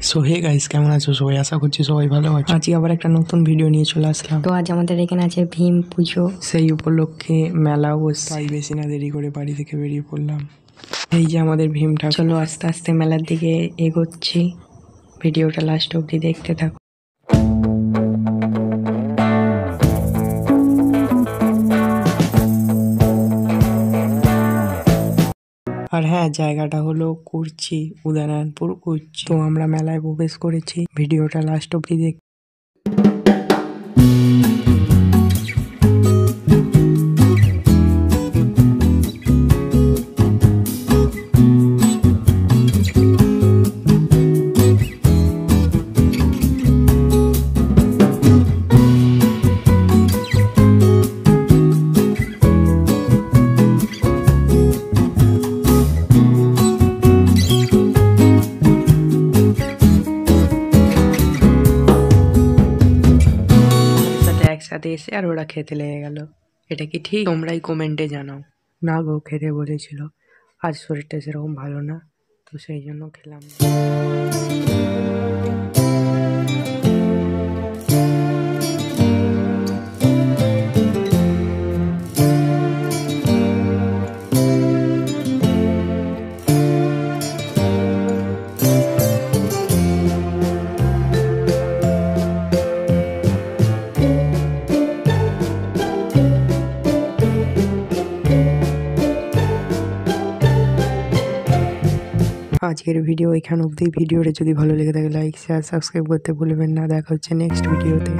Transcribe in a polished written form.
So hey guys, কেমন আছো সবাই? আশা করছি সবাই ভালো আছো। আজকে আবার একটা নতুন ভিডিও নিয়ে চলে আসলাম। তো আজ আমাদের এখানে আছে ভীম পুজো। সেই উপলক্ষে মেলা বসছে, তাই বেশি না দেরি করে বাড়ি থেকে বেরিয়ে পড়লাম। এই যে আমাদের ভীমটা। চলো আস্তে আস্তে মেলার দিকে এগোচ্ছি, ভিডিওটা লাস্ট অবধি দেখতে থাকো। আর হ্যাঁ, জায়গাটা হলো কুরচি, উদয়নারায়ণপুর কুরচি। তো আমরা মেলায় প্রবেশ করেছি, ভিডিওটা লাস্ট অবধি দেখ। একসাথে এসে আর ওরা খেতে লেগে গেল। এটা কি ঠিক? তোমরাই কমেন্টে জানাও। না গো, খেতে বলেছিল, আজ শরীরটা সেরকম ভালো না, তো সেই জন্য খেলাম না। আজকের ভিডিও এখান অবধি। ভিডিওটা যদি ভালো লেগে থাকে লাইক, শেয়ার, সাবস্ক্রাইব করতে ভুলবেন না। দেখা হচ্ছে নেক্সট ভিডিওতে।